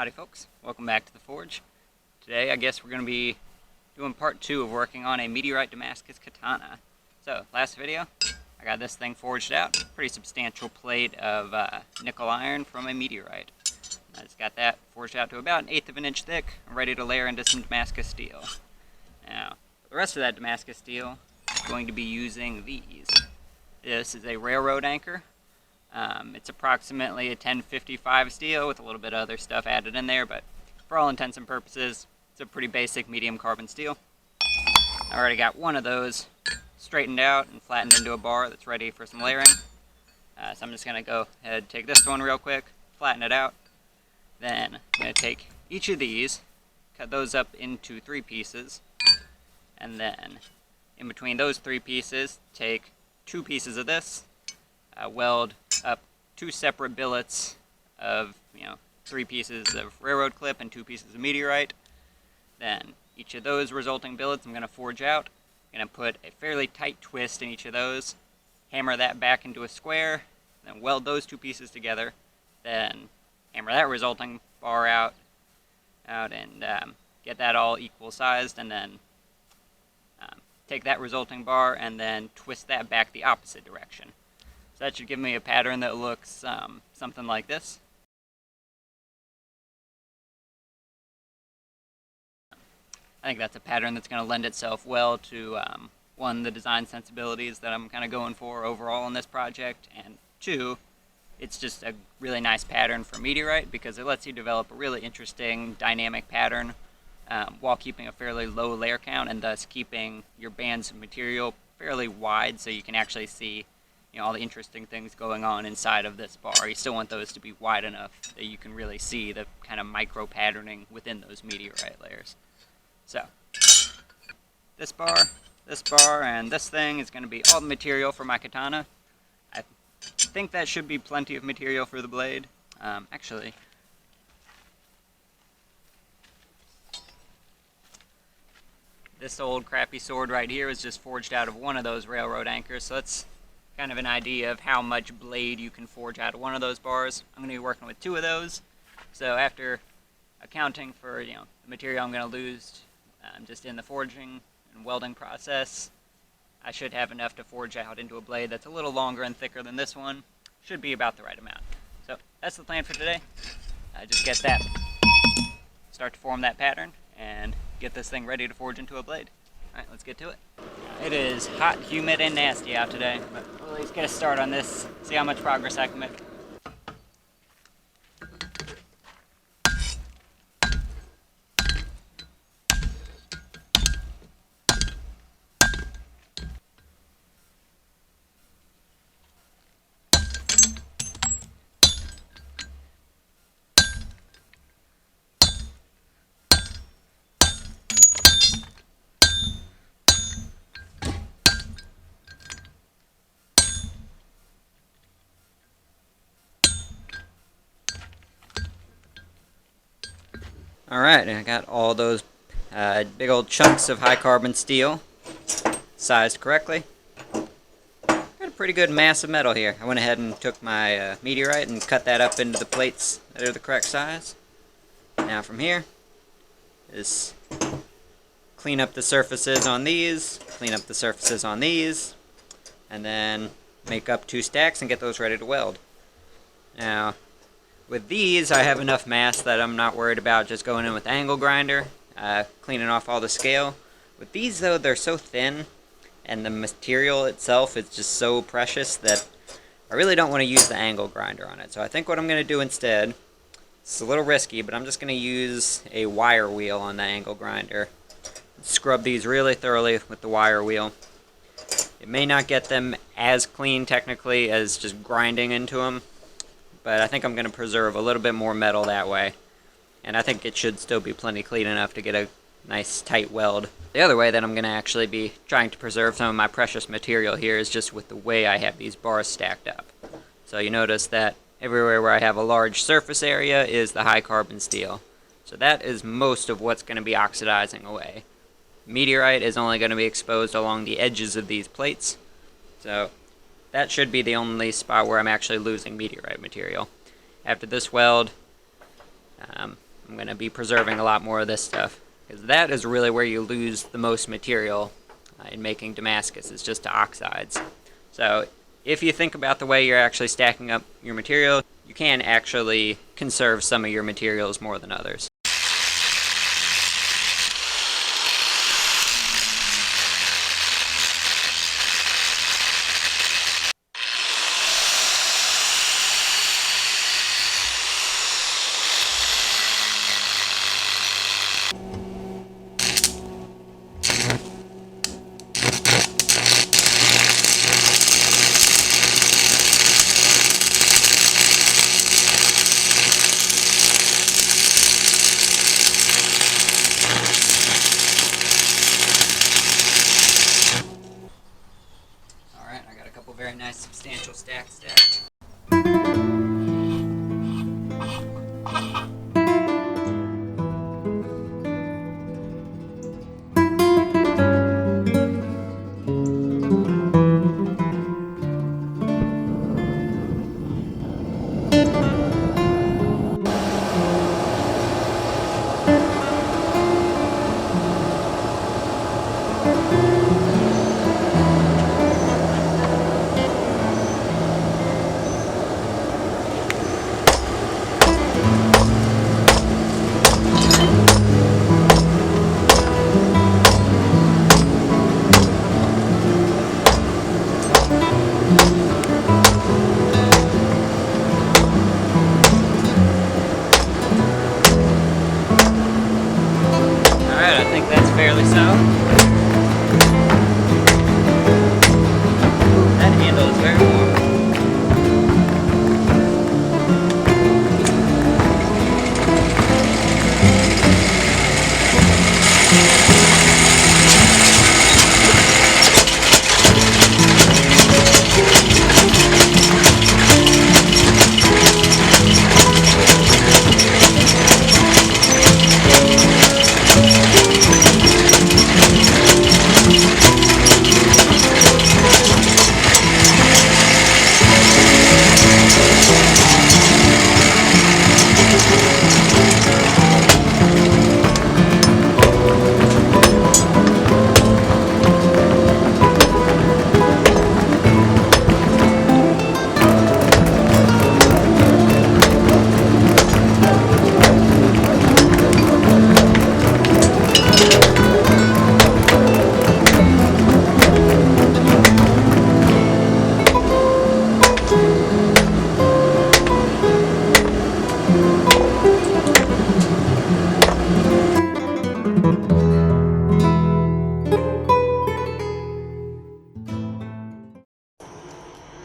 Howdy folks, welcome back to the Forge. Today I guess we're going to be doing part 2 of working on a meteorite Damascus katana. So, last video, I got this thing forged out, pretty substantial plate of nickel iron from a meteorite. I just got that forged out to about 1/8 of an inch thick. I'm ready to layer into some Damascus steel. Now, for the rest of that Damascus steel, I'm going to be using these. This is a railroad anchor. It's approximately a 1055 steel with a little bit of other stuff added in there, but for all intents and purposes, it's a pretty basic medium carbon steel. I already got one of those straightened out and flattened into a bar that's ready for some layering. So I'm just going to go ahead and take this one real quick, flatten it out. Then I'm going to take each of these, cut those up into 3 pieces, and then in between those 3 pieces, take 2 pieces of this, weld up 2 separate billets of 3 pieces of railroad clip and 2 pieces of meteorite. Then each of those resulting billets I'm going to forge out. I'm going to put a fairly tight twist in each of those, hammer that back into a square, then weld those 2 pieces together, then hammer that resulting bar out and get that all equal sized, and then take that resulting bar and then twist that back the opposite direction. So that should give me a pattern that looks something like this. I think that's a pattern that's going to lend itself well to, one, the design sensibilities that I'm kind of going for overall in this project, and 2, it's just a really nice pattern for meteorite because it lets you develop a really interesting dynamic pattern while keeping a fairly low layer count and thus keeping your bands of material fairly wide so you can actually see all the interesting things going on inside of this bar. You still want those to be wide enough that you can really see the kind of micro patterning within those meteorite layers. So, this bar, and this thing is going to be all the material for my katana. I think that should be plenty of material for the blade. Actually, this old crappy sword right here was just forged out of one of those railroad anchors, so that's kind of an idea of how much blade you can forge out of one of those bars. I'm going to be working with 2 of those, so after accounting for the material I'm going to lose just in the forging and welding process, I should have enough to forge out into a blade that's a little longer and thicker than this one. Should be about the right amount. So that's the plan for today. Just get that, start to form that pattern, and get this thing ready to forge into a blade. Alright, let's get to it. It is hot, humid, and nasty out today, but we'll at least get a start on this, see how much progress I can make. Alright, I got all those big old chunks of high carbon steel sized correctly. Got a pretty good mass of metal here. I went ahead and took my meteorite and cut that up into the plates that are the correct size. Now from here is clean up the surfaces on these, clean up the surfaces on these, and then make up 2 stacks and get those ready to weld. Now, with these, I have enough mass that I'm not worried about just going in with the angle grinder, cleaning off all the scale. With these, though, they're so thin, and the material itself is just so precious that I really don't want to use the angle grinder on it. So I think what I'm going to do instead, it's a little risky, but I'm just going to use a wire wheel on the angle grinder. Scrub these really thoroughly with the wire wheel. It may not get them as clean, technically, as just grinding into them, but I think I'm going to preserve a little bit more metal that way. And I think it should still be plenty clean enough to get a nice tight weld. The other way that I'm going to actually be trying to preserve some of my precious material here is just with the way I have these bars stacked up. So you notice that everywhere where I have a large surface area is the high carbon steel. So that is most of what's going to be oxidizing away. Meteorite is only going to be exposed along the edges of these plates. So that should be the only spot where I'm actually losing meteorite material. After this weld, I'm going to be preserving a lot more of this stuff, because that is really where you lose the most material in making Damascus, is just to oxides. So if you think about the way you're actually stacking up your material, you can actually conserve some of your materials more than others. Alright, I got a couple very nice substantial stacks stacked. Alright, I think that's fairly so. That handle is very warm.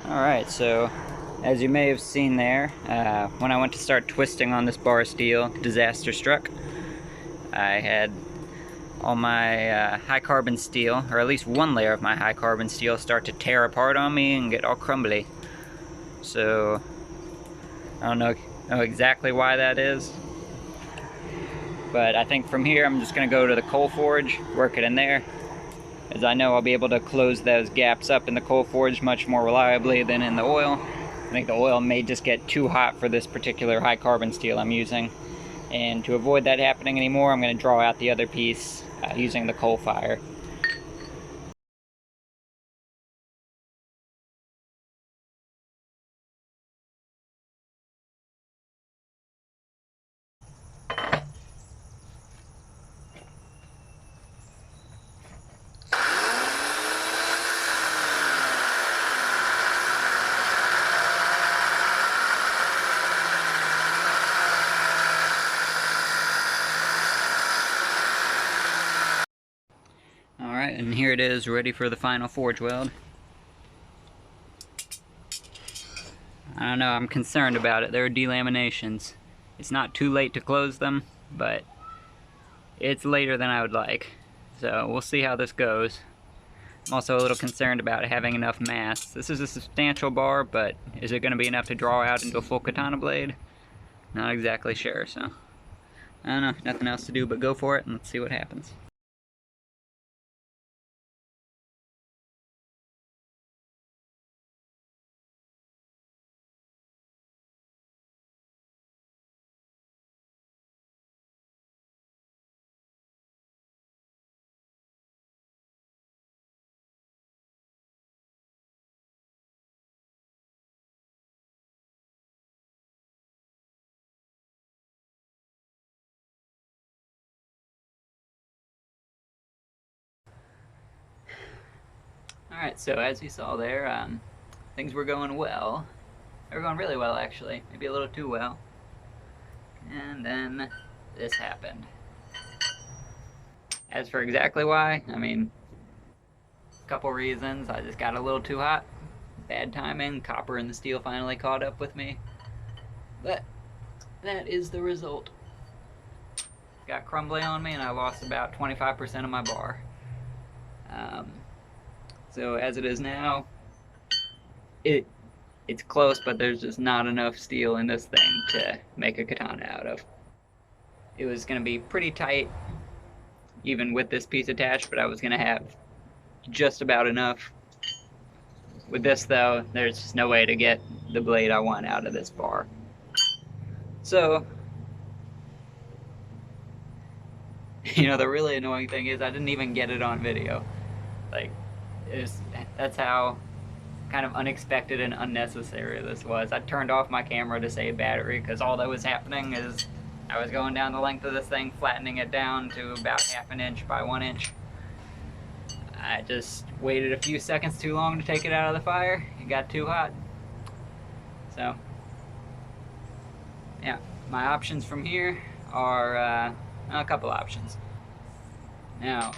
Alright, so as you may have seen there, when I went to start twisting on this bar of steel, disaster struck. I had all my high carbon steel, or at least one layer of my high carbon steel, start to tear apart on me and get all crumbly. So I don't know exactly why that is, but I think from here I'm just going to go to the coal forge, work it in there, as I know I'll be able to close those gaps up in the coal forge much more reliably than in the oil. I think the oil may just get too hot for this particular high carbon steel I'm using, and to avoid that happening anymore, I'm going to draw out the other piece using the coal fire. Alright, and here it is, ready for the final forge weld. I don't know, I'm concerned about it. There are delaminations. It's not too late to close them, but it's later than I would like. So we'll see how this goes. I'm also a little concerned about having enough mass. This is a substantial bar, but is it going to be enough to draw out into a full katana blade? Not exactly sure, so I don't know, nothing else to do but go for it and let's see what happens. Alright, so as you saw there, things were going well. They were going really well, actually. Maybe a little too well. And then this happened. As for exactly why, I mean, a couple reasons. I just got a little too hot. Bad timing. Copper and the steel finally caught up with me. But that is the result. Got crumbly on me and I lost about 25% of my bar. So as it is now, it's close, but there's just not enough steel in this thing to make a katana out of. It was going to be pretty tight, even with this piece attached, but I was going to have just about enough. With this, though, there's just no way to get the blade I want out of this bar. So, you know, the really annoying thing is I didn't even get it on video. Like, that's how kind of unexpected and unnecessary this was. I turned off my camera to save battery because all that was happening is I was going down the length of this thing, flattening it down to about 1/2 inch by 1 inch. I just waited a few seconds too long to take it out of the fire. It got too hot. So, yeah, my options from here are a couple options. Now,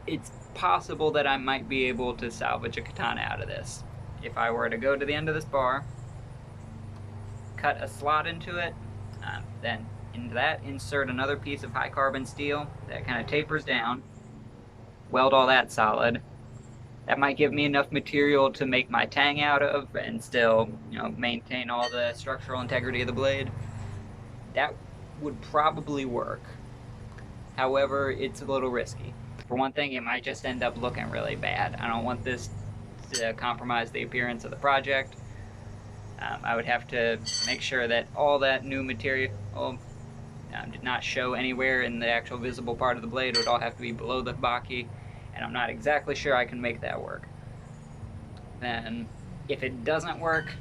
it's possible that I might be able to salvage a katana out of this. If I were to go to the end of this bar, cut a slot into it, then into that insert another piece of high carbon steel that kind of tapers down, weld all that solid. That might give me enough material to make my tang out of and still, you know, maintain all the structural integrity of the blade. That would probably work. However, it's a little risky. For one thing, it might just end up looking really bad. I don't want this to compromise the appearance of the project. I would have to make sure that all that new material did not show anywhere in the actual visible part of the blade. It would all have to be below the baki, and I'm not exactly sure I can make that work. Then, if it doesn't work,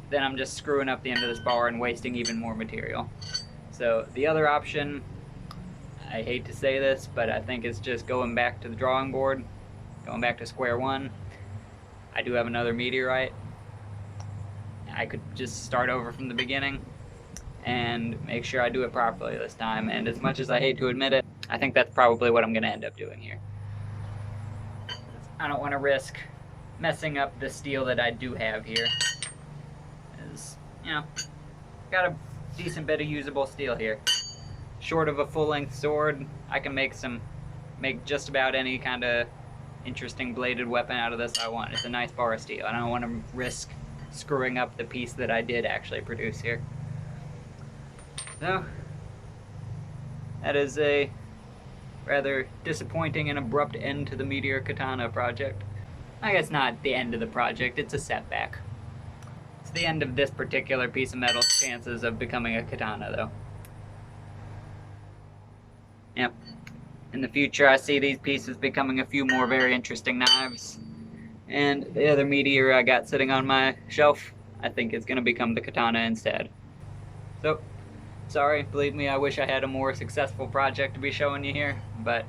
then I'm just screwing up the end of this bar and wasting even more material. So the other option, I hate to say this, but I think it's just going back to the drawing board, going back to square one. I do have another meteorite. I could just start over from the beginning and make sure I do it properly this time. And as much as I hate to admit it, I think that's probably what I'm going to end up doing here. I don't want to risk messing up the steel that I do have here. Because, you know, got a decent bit of usable steel here. Short of a full-length sword, I can make just about any kind of interesting bladed weapon out of this I want. It's a nice bar of steel. I don't want to risk screwing up the piece that I did actually produce here. So, that is a rather disappointing and abrupt end to the Meteor Katana project. I guess not the end of the project, it's a setback. It's the end of this particular piece of metal's chances of becoming a katana, though. Yep. In the future, I see these pieces becoming a few more very interesting knives. And the other meteor I got sitting on my shelf, I think it's going to become the katana instead. So, sorry, believe me, I wish I had a more successful project to be showing you here, but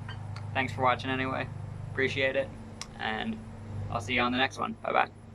thanks for watching anyway. Appreciate it, and I'll see you on the next one. Bye-bye.